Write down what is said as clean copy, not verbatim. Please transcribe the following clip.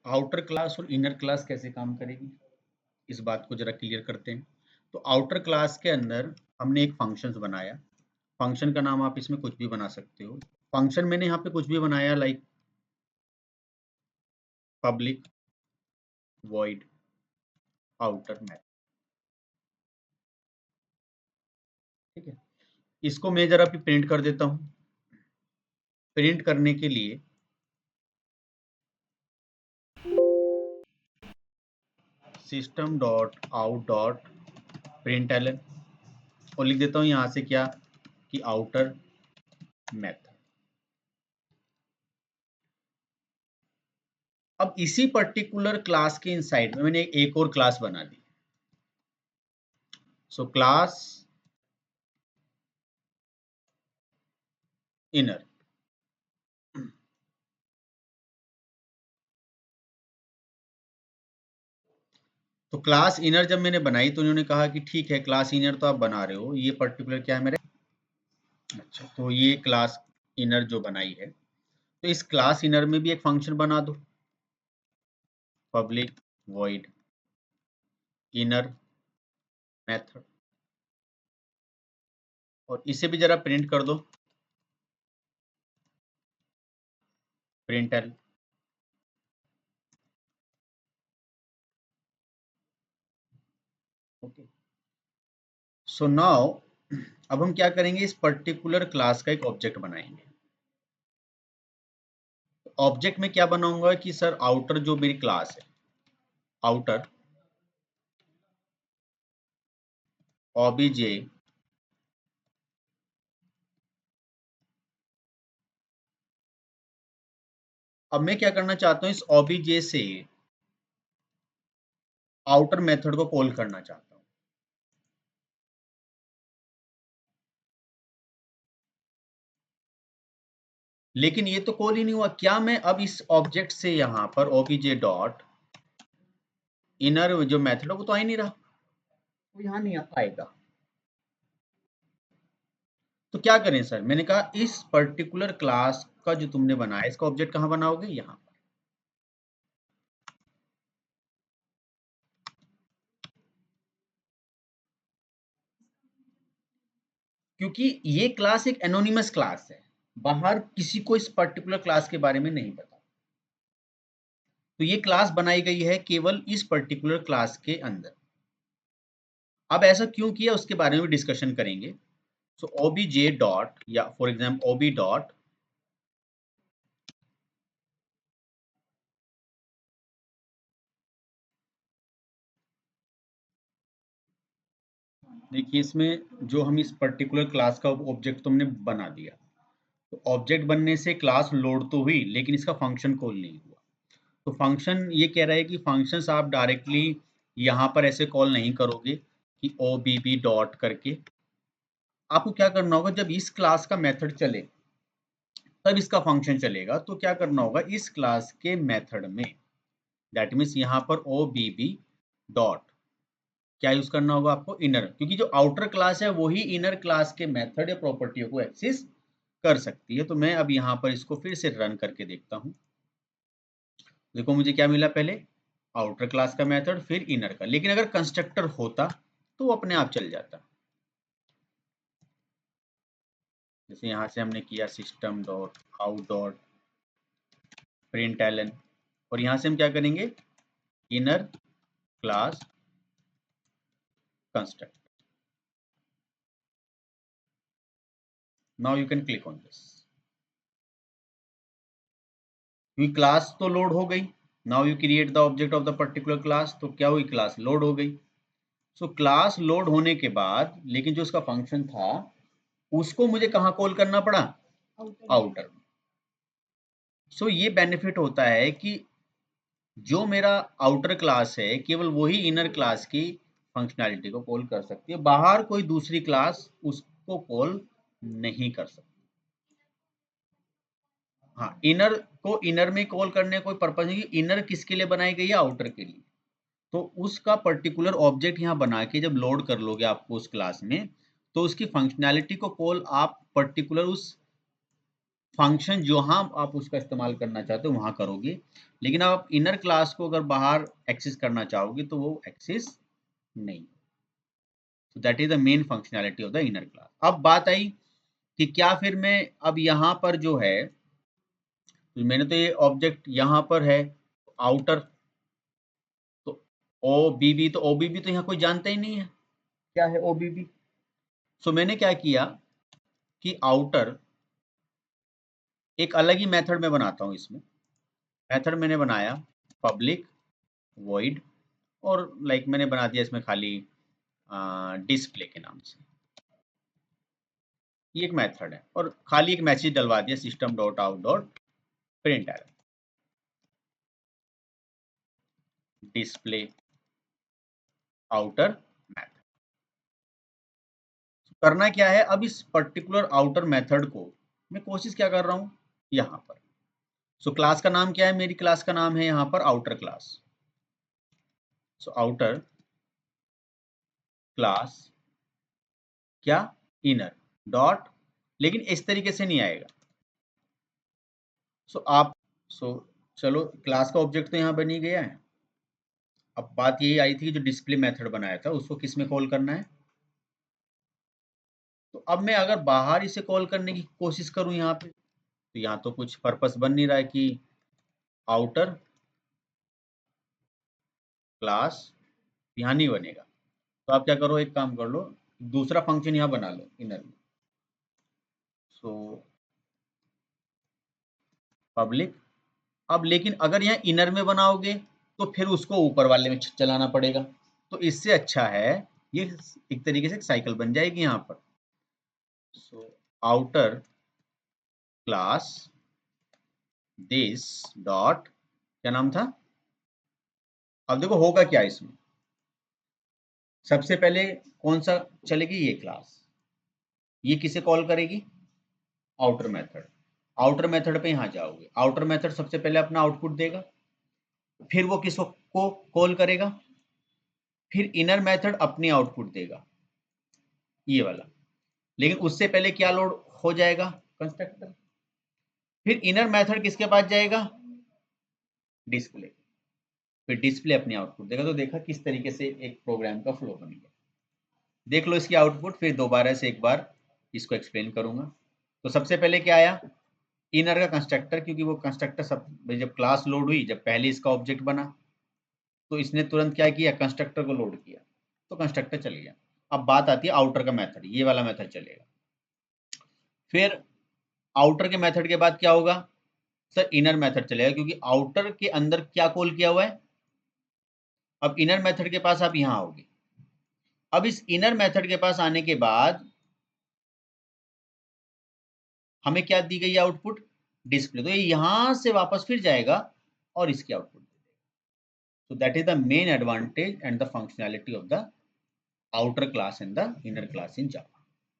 Outer class और inner class कैसे काम करेगी, इस बात को जरा क्लियर करते हैं। तो आउटर क्लास के अंदर हमने एक फंक्शंस बनाया। फंक्शन का नाम आप इसमें कुछ भी बना सकते हो। फंक्शन मैंने यहाँ पे कुछ भी बनाया, like public void outer math. ठीक है, इसको मैं जरा भी प्रिंट कर देता हूँ। प्रिंट करने के लिए system dot out dot println और लिख देता हूँ यहाँ से क्या कि आउटर मैथ। अब इसी पर्टिकुलर क्लास के इनसाइड में मैंने एक और क्लास बना दी। So class inner. तो क्लास इनर जब मैंने बनाई तो उन्होंने कहा कि ठीक है, क्लास इनर तो आप बना रहे हो, ये पर्टिकुलर क्या है मेरे। अच्छा, तो ये क्लास इनर जो बनाई है, तो इस क्लास इनर में भी एक फंक्शन बना दो, पब्लिक वॉइड इनर मेथड, और इसे भी जरा प्रिंट कर दो, प्रिंटल। ओके, सो नाउ अब हम क्या करेंगे, इस पर्टिकुलर क्लास का एक ऑब्जेक्ट बनाएंगे। ऑब्जेक्ट में क्या बनाऊंगा कि सर आउटर जो मेरी क्लास है, आउटर ऑब्जे अब मैं क्या करना चाहता हूँ, इस ऑब्जे से आउटर मेथड को कॉल करना चाहता हूँ। लेकिन ये तो कॉल ही नहीं हुआ, क्या मैं अब इस ऑब्जेक्ट से यहाँ पर obj डॉट इनर जो मेथड है वो तो आ ही नहीं रहा, वो यहाँ नहीं आएगा। तो क्या करें सर, मैंने कहा इस पर्टिकुलर क्लास का जो तुमने बनाया इसका ऑब्जेक्ट कहाँ बनाओगे, यहाँ। क्योंकि ये क्लास एक एनोनिमस क्लास है, बाहर किसी को इस पर्टिकुलर क्लास के बारे में नहीं पता। तो ये क्लास बनाई गई है केवल इस पर्टिकुलर क्लास के अंदर। अब ऐसा क्यों किया उसके बारे में डिस्कशन करेंगे। सो obj डॉट या फॉर एग्जाम्पल ob डॉट देखिए, इसमें जो हम इस पर्टिकुलर क्लास का ऑब्जेक्ट तुमने बना दिया, तो ऑब्जेक्ट बनने से क्लास लोड तो हुई लेकिन इसका फंक्शन कॉल नहीं हुआ। तो फंक्शन ये कह रहा है कि फंक्शंस आप डायरेक्टली यहाँ पर ऐसे कॉल नहीं करोगे कि ओ बी बी डॉट करके। आपको क्या करना होगा, जब इस क्लास का मेथड चले तब इसका फंक्शन चलेगा। तो क्या करना होगा, इस क्लास के मेथड में दैट मीन्स यहाँ पर ओ बी बी डॉट क्या यूज करना होगा आपको, इनर, क्योंकि जो आउटर क्लास है वही इनर क्लास के मेथड या प्रॉपर्टियों को एक्सेस कर सकती है। तो मैं अब यहाँ पर इसको फिर से रन करके देखता हूँ। देखो मुझे क्या मिला, पहले आउटर क्लास का मेथड फिर इनर का, लेकिन अगर कंस्ट्रक्टर होता तो वो अपने आप चल जाता। जैसे यहाँ से हमने किया system dot out dot println, और यहाँ से हम क्या करेंगे, inner class construct. Now you can click on this, क्योंकि क्लास तो लोड हो गई। Now you create the object of the particular class, तो क्या हुई, क्लास लोड हो गई। सो क्लास लोड होने के बाद लेकिन जो उसका फंक्शन था उसको मुझे कहाँ कॉल करना पड़ा, आउटर। सो ये बेनिफिट होता है कि जो मेरा आउटर क्लास है केवल वही इनर क्लास की फंक्शनैलिटी को कॉल कर सकती है, बाहर कोई दूसरी क्लास उसको कॉल नहीं कर सकती। हाँ, इनर को इनर में कॉल करने कोई पर्पज नहीं, इनर किसके लिए बनाई गई है, आउटर के लिए। तो उसका पर्टिकुलर ऑब्जेक्ट यहाँ बना के जब लोड कर लोगे आपको उस क्लास में, तो उसकी फंक्शनैलिटी को कॉल आप पर्टिकुलर उस फंक्शन जहाँ आप उसका इस्तेमाल करना चाहते हो वहाँ करोगे, लेकिन आप इनर क्लास को अगर बाहर एक्सेस करना चाहोगे तो वो एक्सेस नहीं। तो that is the main functionality of the inner class. अब बात आई कि क्या फिर मैं अब यहाँ पर जो है, मैंने तो ये ऑब्जेक्ट यहाँ पर है आउटर, तो ओ बी बी, तो ओ बी बी तो यहाँ कोई जानता ही नहीं है क्या है ओ बी बी। सो मैंने क्या किया कि आउटर एक अलग ही मेथड में बनाता हूँ। इसमें मेथड मैंने बनाया पब्लिक वॉइड, और लाइक मैंने बना दिया इसमें खाली डिस्प्ले के नाम से। ये एक मेथड है और खाली एक मैसेज डलवा दिया system dot out dot print display outer method. करना क्या है, अब इस पर्टिकुलर आउटर मेथड को मैं कोशिश क्या कर रहा हूं यहां पर। सो क्लास का नाम क्या है, मेरी क्लास का नाम है यहां पर outer class. So outer class क्या, इनर डॉट, लेकिन इस तरीके से नहीं आएगा। सो आप सो चलो क्लास का ऑब्जेक्ट तो यहाँ बन ही गया है। अब बात यही आई थी कि जो डिस्प्ले मेथड बनाया था उसको किस में कॉल करना है। तो अब मैं अगर बाहर इसे कॉल करने की कोशिश करूं यहाँ पे, तो यहाँ तो कुछ पर्पस बन नहीं रहा है कि आउटर क्लास यहाँ नहीं बनेगा। तो आप क्या करो, एक काम कर लो, दूसरा फंक्शन यहाँ बना लो इनर में। सो पब्लिक, अब लेकिन अगर यहाँ इनर में बनाओगे तो फिर उसको ऊपर वाले में चलाना पड़ेगा। तो इससे अच्छा है ये एक तरीके से साइकिल बन जाएगी यहाँ पर। So outer class this dot, क्या नाम था, अब देखो होगा क्या इसमें। सबसे पहले कौन सा चलेगी, ये क्लास, ये किसे कॉल करेगी, आउटर मेथड। आउटर मेथड पे यहाँ जाओगे, आउटर मेथड सबसे पहले अपना आउटपुट देगा, फिर वो किसको को कॉल करेगा, फिर इनर मेथड अपनी आउटपुट देगा ये वाला, लेकिन उससे पहले क्या लोड हो जाएगा, कंस्ट्रक्टर। फिर इनर मेथड किसके पास जाएगा, डिस्प्ले, फिर डिस्प्ले अपनी आउटपुट देगा। तो देखा किस तरीके से एक प्रोग्राम का फ्लो बन गया। देख लो इसकी आउटपुट, फिर दोबारा से एक बार इसको एक्सप्लेन करूंगा। तो सबसे पहले क्या आया, इनर का कंस्ट्रक्टर, क्योंकि वो कंस्ट्रक्टर सब जब क्लास लोड हुई, जब पहले इसका ऑब्जेक्ट बना तो इसने तुरंत क्या किया, कंस्ट्रक्टर को लोड किया, तो कंस्ट्रक्टर चल गया। अब बात आती है आउटर का मेथड, ये वाला मेथड चलेगा। फिर आउटर के मेथड के बाद क्या होगा सर, इनर मेथड चलेगा, क्योंकि आउटर के अंदर क्या कॉल किया हुआ है। अब इनर मेथड के पास आप यहां आओगे, अब इस इनर मेथड के पास आने के बाद हमें क्या दी गई आउटपुट, डिस्प्ले, तो ये यहां से वापस फिर जाएगा और इसकी आउटपुट दे देगा। So that is the main advantage and the functionality of the outer class and the inner class in Java.